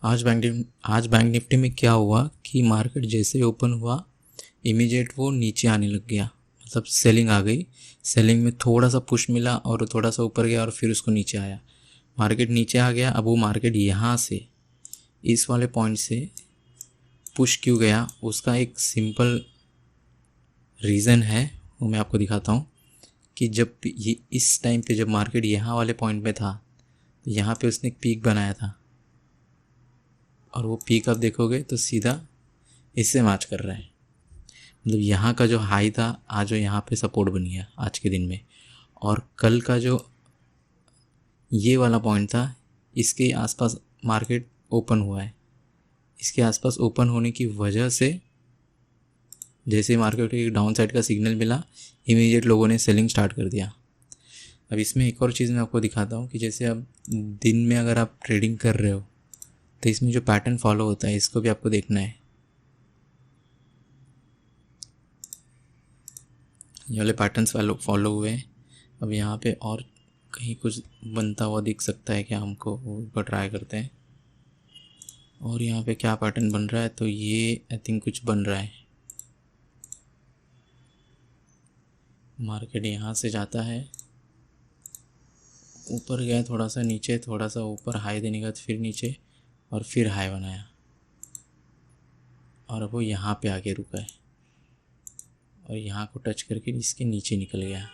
आज bank Nifty में क्या हुआ कि मार्केट जैसे ओपन हुआ इमीडिएट वो नीचे आने लग गया, मतलब सेलिंग आ गई। सेलिंग में थोड़ा सा पुश मिला और थोड़ा सा ऊपर गया और फिर उसको नीचे आया। मार्केट नीचे आ गया। अब वो मार्केट यहाँ से इस वाले पॉइंट से पुश क्यों गया, उसका एक सिंपल रीज़न है, वो मैं आपको दिखाता हूँ। कि जब ये इस टाइम पे जब मार्केट यहाँ वाले पॉइंट पे था तो यहाँ पे उसने एक पीक बनाया था और वो पीक आप देखोगे तो सीधा इससे मैच कर रहा है। मतलब यहाँ का जो हाई था आज वो यहाँ पे सपोर्ट बन गया आज के दिन में, और कल का जो ये वाला पॉइंट था इसके आसपास मार्केट ओपन हुआ है। इसके आसपास ओपन होने की वजह से जैसे ही मार्केट को एक डाउन साइड का सिग्नल मिला इमीडिएट लोगों ने सेलिंग स्टार्ट कर दिया। अब इसमें एक और चीज़ मैं आपको दिखाता हूँ कि जैसे अब दिन में अगर आप ट्रेडिंग कर रहे हो तो इसमें जो पैटर्न फॉलो होता है इसको भी आपको देखना है। ये वाले पैटर्न्स फॉलो हुए हैं। अब यहाँ पे और कहीं कुछ बनता हुआ दिख सकता है क्या हमको, वो ऊपर ट्राई करते हैं। और यहाँ पे क्या पैटर्न बन रहा है, तो ये आई थिंक कुछ बन रहा है। मार्केट यहाँ से जाता है, ऊपर गया थोड़ा सा, नीचे थोड़ा सा ऊपर हाई देने के बाद फिर नीचे और फिर हाई बनाया और अब वो यहाँ पे आके रुका है और यहाँ को टच करके इसके नीचे निकल गया।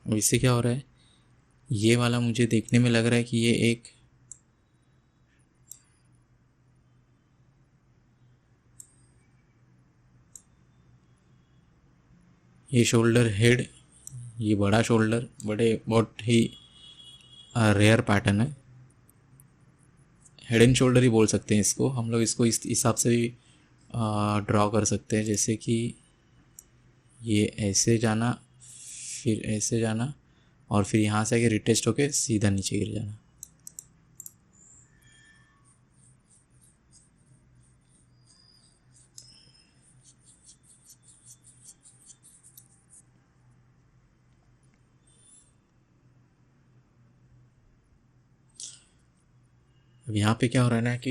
अब इससे क्या हो रहा है, ये वाला मुझे देखने में लग रहा है कि ये शोल्डर हेड, ये बड़ा शोल्डर बहुत ही रेयर पैटर्न है। हेड एंड शोल्डर ही बोल सकते हैं इसको हम लोग। इसको इस हिसाब से भी ड्रॉ कर सकते हैं, जैसे कि ये ऐसे जाना फिर ऐसे जाना और फिर यहाँ से आके रिटेस्ट होके सीधा नीचे गिर जाना। अब यहाँ पे क्या हो रहा है ना कि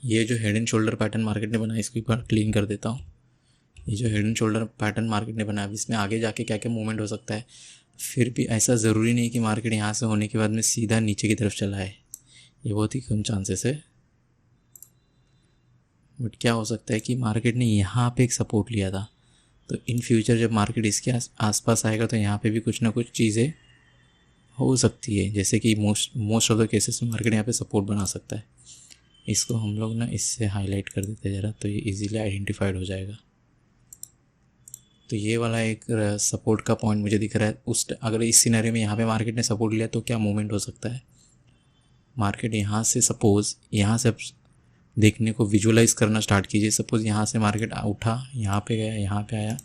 ये जो head and shoulder pattern market ने बनाया इसको एक बार क्लीन कर देता हूँ। ये जो head and shoulder pattern market ने बनाया इसमें आगे जाके क्या क्या मूवमेंट हो सकता है। फिर भी ऐसा ज़रूरी नहीं कि मार्केट यहाँ से होने के बाद में सीधा नीचे की तरफ चला है, ये बहुत ही कम चांसेस है। बट क्या हो सकता है कि मार्केट ने यहाँ पे एक सपोर्ट लिया था, तो इन फ्यूचर जब मार्केट इसके आसपास आएगा तो यहाँ पे भी कुछ ना कुछ चीज़ें हो सकती है, जैसे कि मोस्ट ऑफ द केसेस में मार्केट यहाँ पे सपोर्ट बना सकता है। इसको हम लोग ना इससे हाईलाइट कर देते हैं ज़रा, तो ये इजीली आइडेंटिफाइड हो जाएगा। तो ये वाला एक सपोर्ट का पॉइंट मुझे दिख रहा है। अगर इस सिनेरियो में यहाँ पे मार्केट ने सपोर्ट लिया तो क्या मूवमेंट हो सकता है। मार्केट यहाँ से सपोज़ यहाँ से देखने को विजुअलाइज करना स्टार्ट कीजिए। सपोज़ यहाँ से मार्केट उठा, यहाँ पे गया, यहाँ पे आया,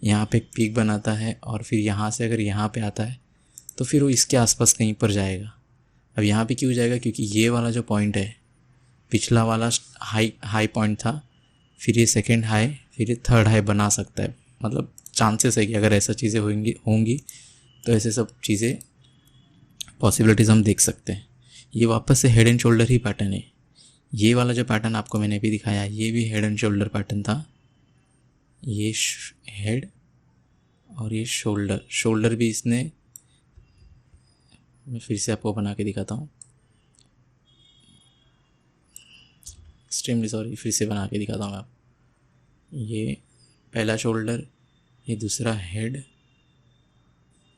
यहाँ पे एक पीक बनाता है और फिर यहाँ से अगर यहाँ पे आता है तो फिर वो इसके आसपास कहीं पर जाएगा। अब यहाँ पे क्यों जाएगा, क्योंकि ये वाला जो पॉइंट है पिछला वाला हाई पॉइंट था, फिर ये सेकेंड हाई, फिर ये थर्ड हाई बना सकता है। मतलब चांसेस है कि अगर ऐसा चीज़ें होंगी तो ऐसे सब चीज़ें पॉसिबिलिटीज़ हम देख सकते हैं। ये वापस से head and shoulder he pattern है। ये वाला जो पैटर्न आपको मैंने अभी दिखाया ये भी हेड एंड शोल्डर पैटर्न था। ये हेड और ये शोल्डर भी इसने, मैं फिर से आपको बना के दिखाता हूँ, एक्सट्रीमली सॉरी, फिर से बना के दिखाता हूँ मैं आप। ये पहला शोल्डर, ये दूसरा हेड,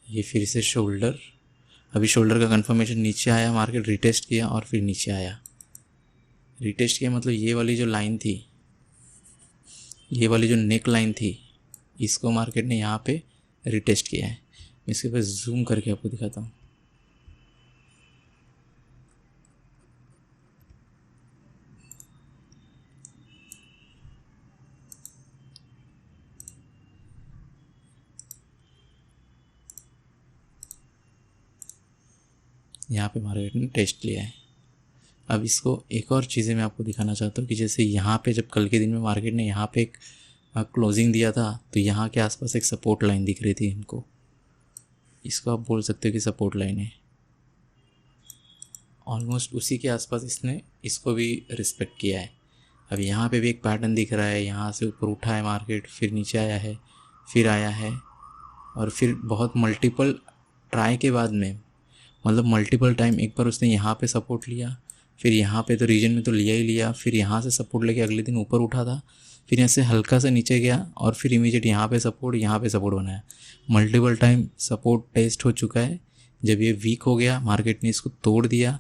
ये फिर से शोल्डर। अभी शोल्डर का कंफर्मेशन नीचे आया, मार्केट रिटेस्ट किया और फिर नीचे आया। रिटेस्ट किया मतलब ये वाली जो लाइन थी, ये वाली जो नेक लाइन थी, इसको मार्केट ने यहाँ पे रिटेस्ट किया है। इसके पास जूम करके आपको दिखाता हूँ। यहाँ पे मार्केट ने टेस्ट लिया है। अब इसको एक और चीज़ें मैं आपको दिखाना चाहता हूँ कि जैसे यहाँ पे जब कल के दिन में मार्केट ने यहाँ पे एक क्लोजिंग दिया था तो यहाँ के आसपास एक सपोर्ट लाइन दिख रही थी इनको, इसको आप बोल सकते हो कि सपोर्ट लाइन है। ऑलमोस्ट उसी के आसपास इसने इसको भी रिस्पेक्ट किया है। अब यहाँ पे भी एक पैटर्न दिख रहा है, यहाँ से ऊपर उठा है मार्केट, फिर नीचे आया है, फिर आया है, और फिर बहुत मल्टीपल ट्राई के बाद में, मतलब मल्टीपल टाइम एक बार उसने यहाँ पे सपोर्ट लिया, फिर यहाँ पे तो रीजन में तो लिया ही लिया, फिर यहाँ से सपोर्ट लेके अगले दिन ऊपर उठा था, फिर यहाँ से हल्का सा नीचे गया और फिर इमीडिएट यहाँ पे सपोर्ट बनाया। मल्टीपल टाइम सपोर्ट टेस्ट हो चुका है। जब ये वीक हो गया, मार्केट ने इसको तोड़ दिया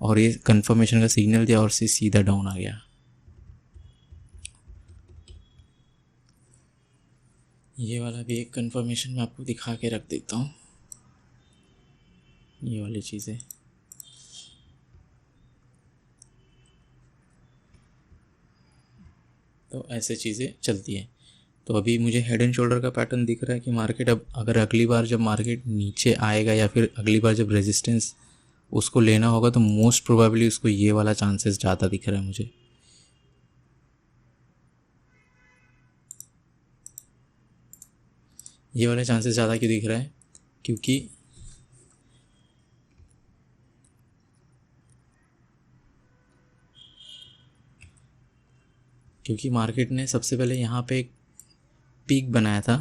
और ये कंफर्मेशन का सिग्नल दिया और सीधा डाउन आ गया। ये वाला भी एक कंफर्मेशन मैं आपको दिखा के रख देता हूँ, ये वाली चीज़ें। तो ऐसे चीज़ें चलती हैं। तो अभी मुझे हेड एंड शोल्डर का पैटर्न दिख रहा है कि मार्केट अब अगर अगली बार जब मार्केट नीचे आएगा या फिर अगली बार जब रेजिस्टेंस उसको लेना होगा तो मोस्ट प्रोबेबली उसको ये वाला चांसेस ज़्यादा दिख रहा है मुझे। ये वाले चांसेस ज़्यादा क्यों दिख रहा है? क्योंकि मार्केट ने सबसे पहले यहाँ पे एक पीक बनाया था,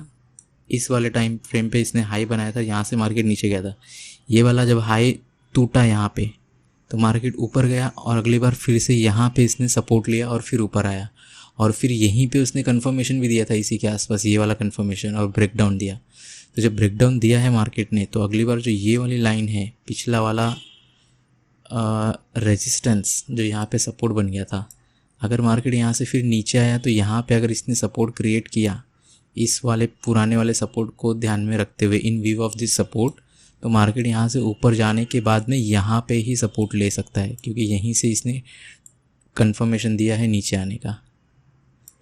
इस वाले टाइम फ्रेम पे इसने हाई बनाया था, यहाँ से मार्केट नीचे गया था। ये वाला जब हाई टूटा यहाँ पे तो मार्केट ऊपर गया और अगली बार फिर से यहाँ पे इसने सपोर्ट लिया और फिर ऊपर आया, और फिर यहीं पे उसने कंफर्मेशन भी दिया था इसी के आसपास, ये वाला कंफर्मेशन, और ब्रेकडाउन दिया। तो जब ब्रेकडाउन दिया है मार्केट ने, तो अगली बार जो ये वाली लाइन है, पिछला वाला रेजिस्टेंस जो यहाँ पे सपोर्ट बन गया था, अगर मार्केट यहाँ से फिर नीचे आया तो यहाँ पे अगर इसने सपोर्ट क्रिएट किया इस वाले पुराने वाले सपोर्ट को ध्यान में रखते हुए, इन व्यू ऑफ दिस सपोर्ट, तो मार्केट यहाँ से ऊपर जाने के बाद में यहाँ पे ही सपोर्ट ले सकता है, क्योंकि यहीं से इसने कंफर्मेशन दिया है नीचे आने का।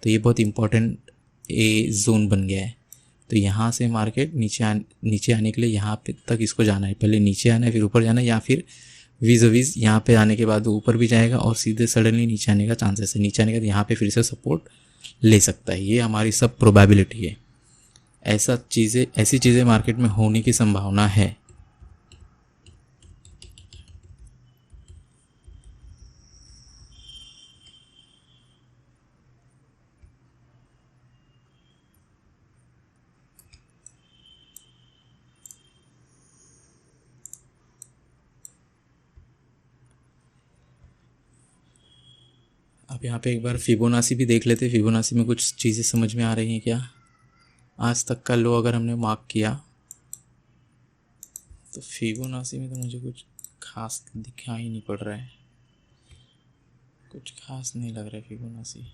तो ये बहुत इम्पोर्टेंट ए जोन बन गया है। तो यहाँ से मार्केट नीचे आने के लिए यहाँ पे तक इसको जाना है, पहले नीचे आना है फिर ऊपर जाना है, या फिर वीज़ यहाँ पे आने के बाद वो ऊपर भी जाएगा और सीधे सडनली नीचे आने का चांसेस है। नीचे आने के बाद यहाँ पे फिर से सपोर्ट ले सकता है। ये हमारी सब प्रोबेबिलिटी है। ऐसी चीज़ें मार्केट में होने की संभावना है। अब यहाँ पे एक बार फिबोनाची भी देख लेते। फिबोनाची में कुछ चीज़ें समझ में आ रही हैं क्या? आज तक का लो अगर हमने मार्क किया तो फिबोनाची में तो मुझे कुछ खास दिखाई नहीं पड़ रहा है, कुछ खास नहीं लग रहा है फिबोनाची।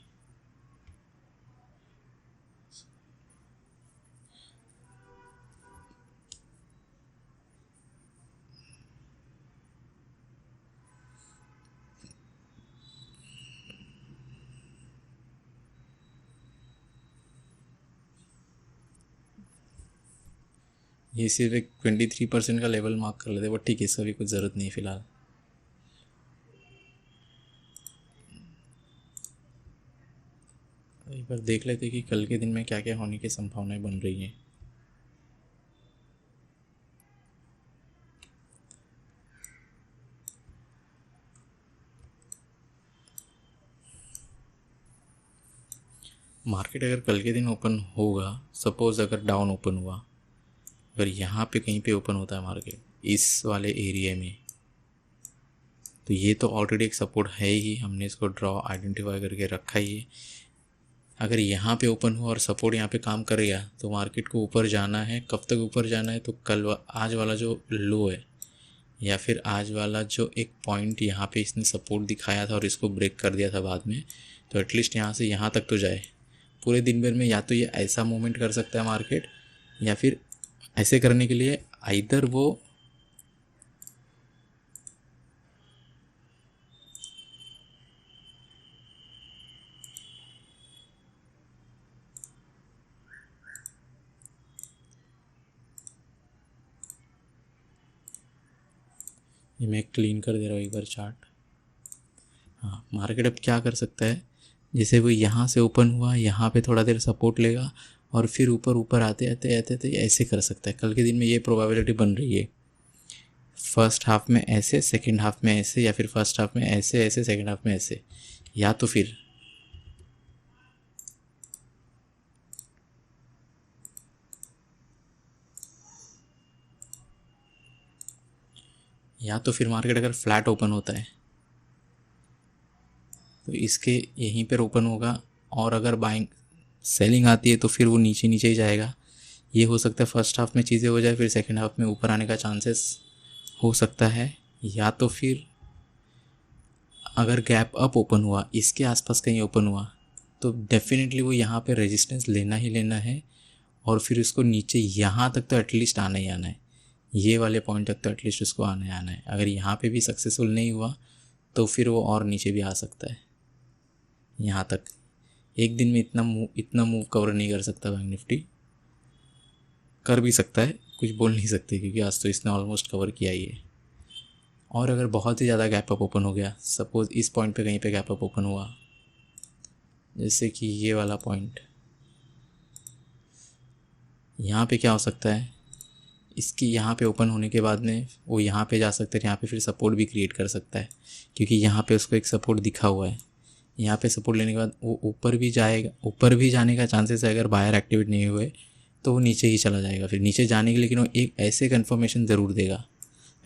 ये सिर्फ एक 23% का लेवल मार्क कर लेते, बट ठीक है, इसका भी कुछ ज़रूरत नहीं फ़िलहाल। एक बार देख लेते कि कल के दिन में क्या क्या होने की संभावनाएं बन रही हैं। मार्केट अगर कल के दिन ओपन होगा, सपोज़ अगर डाउन ओपन हुआ, अगर यहाँ पे कहीं पे ओपन होता है मार्केट इस वाले एरिया में, तो ये तो ऑलरेडी एक सपोर्ट है ही, हमने इसको ड्रॉ आइडेंटिफाई करके रखा ही है। अगर यहाँ पे ओपन हुआ और सपोर्ट यहाँ पे काम कर गया तो मार्केट को ऊपर जाना है। कब तक ऊपर जाना है? तो आज वाला जो लो है या फिर आज वाला जो एक पॉइंट यहाँ पे इसने सपोर्ट दिखाया था और इसको ब्रेक कर दिया था बाद में, तो एटलीस्ट यहाँ से यहाँ तक तो जाए। पूरे दिन भर में या तो ये ऐसा मूवमेंट कर सकता है मार्केट, या फिर ऐसे करने के लिए आइदर वो ये मैं क्लीन कर दे रहा हूँ एक बार चार्ट। हाँ, मार्केट अब क्या कर सकता है? जैसे वो यहाँ से ओपन हुआ, यहाँ पे थोड़ा देर सपोर्ट लेगा और फिर ऊपर ऊपर आते आते आते आते ऐसे कर सकता है। कल के दिन में ये प्रोबेबिलिटी बन रही है, फर्स्ट हाफ में ऐसे, सेकंड हाफ में ऐसे, या फिर फर्स्ट हाफ में ऐसे ऐसे, सेकंड हाफ में ऐसे, या तो फिर मार्केट अगर फ्लैट ओपन होता है तो इसके यहीं पर ओपन होगा, और अगर बाइंग सेलिंग आती है तो फिर वो नीचे नीचे ही जाएगा। ये हो सकता है फर्स्ट हाफ में चीज़ें हो जाए, फिर सेकंड हाफ में ऊपर आने का चांसेस हो सकता है। या तो फिर अगर गैप अप ओपन हुआ, इसके आसपास कहीं ओपन हुआ, तो डेफिनेटली वो यहाँ पे रेजिस्टेंस लेना ही लेना है, और फिर उसको नीचे यहाँ तक तो एटलीस्ट आना ही आना है, ये वाले पॉइंट तक तो एटलीस्ट उसको आना ही आना है। अगर यहाँ पे भी सक्सेसफुल नहीं हुआ तो फिर वो और नीचे भी आ सकता है यहाँ तक। एक दिन में इतना मूव कवर नहीं कर सकता बैंक निफ्टी, कर भी सकता है, कुछ बोल नहीं सकते, क्योंकि आज तो इसने ऑलमोस्ट कवर किया ही है। और अगर बहुत ही ज़्यादा गैप अप ओपन हो गया, सपोज़ इस पॉइंट पे कहीं पे गैप अप ओपन हुआ, जैसे कि ये वाला पॉइंट, यहाँ पे क्या हो सकता है, इसकी यहाँ पे ओपन होने के बाद में वो यहाँ पे जा सकता है, यहाँ पे फिर सपोर्ट भी क्रिएट कर सकता है, क्योंकि यहाँ पे उसको एक सपोर्ट दिखा हुआ है। यहाँ पे सपोर्ट लेने के बाद वो ऊपर भी जाएगा, ऊपर भी जाने का चांसेस है अगर बायर एक्टिवेट नहीं हुए तो वो नीचे ही चला जाएगा। फिर नीचे जाने के लिए लेकिन वो एक ऐसे कन्फर्मेशन ज़रूर देगा।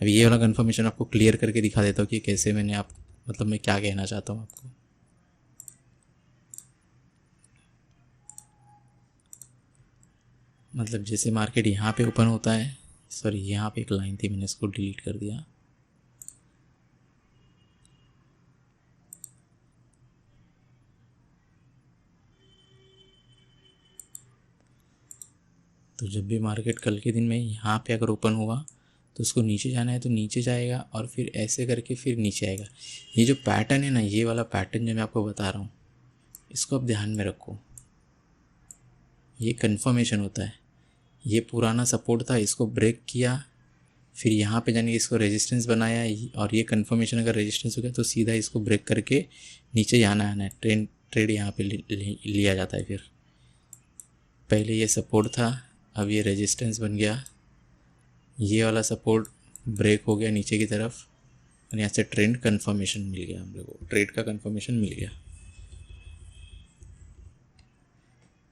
अभी ये वाला कन्फर्मेशन आपको क्लियर करके दिखा देता हूँ कि कैसे मैंने मतलब मैं क्या कहना चाहता हूँ आपको। मतलब जैसे मार्केट यहाँ पे ओपन होता है, सॉरी यहाँ पे एक लाइन थी, मैंने इसको डिलीट कर दिया। तो जब भी मार्केट कल के दिन में यहाँ पे अगर ओपन हुआ तो उसको नीचे जाना है तो नीचे जाएगा, और फिर ऐसे करके फिर नीचे आएगा। ये जो पैटर्न है ना, ये वाला पैटर्न जो मैं आपको बता रहा हूँ, इसको आप ध्यान में रखो। ये कन्फर्मेशन होता है, ये पुराना सपोर्ट था, इसको ब्रेक किया, फिर यहाँ पे जाने इसको रेजिस्टेंस बनाया, और ये कन्फर्मेशन अगर रेजिस्टेंस हो गया तो सीधा इसको ब्रेक करके नीचे जाना आना है। ट्रेड यहाँ पे लिया जाता है। फिर पहले ये सपोर्ट था, अब ये रेजिस्टेंस बन गया, ये वाला सपोर्ट ब्रेक हो गया नीचे की तरफ, और यहाँ से ट्रेंड कन्फर्मेशन मिल गया, हम लोग को ट्रेड का कन्फर्मेशन मिल गया।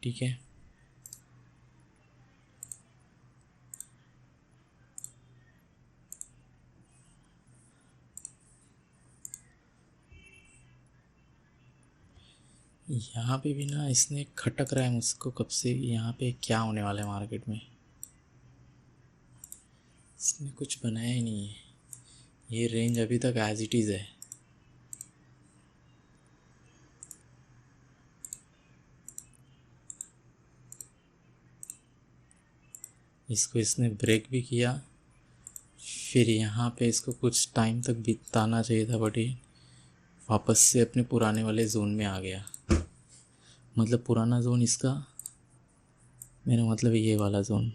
ठीक है, यहाँ पे भी ना इसने खटक रहा है मुझको कब से, यहाँ पे क्या होने वाला है मार्केट में, इसने कुछ बनाया ही नहीं है। ये रेंज अभी तक एज इट इज़ है। इसको इसने ब्रेक भी किया, फिर यहाँ पे इसको कुछ टाइम तक बिताना चाहिए था, बट ये वापस से अपने पुराने वाले जोन में आ गया। मतलब पुराना जोन इसका, मेरा मतलब ये वाला जोन,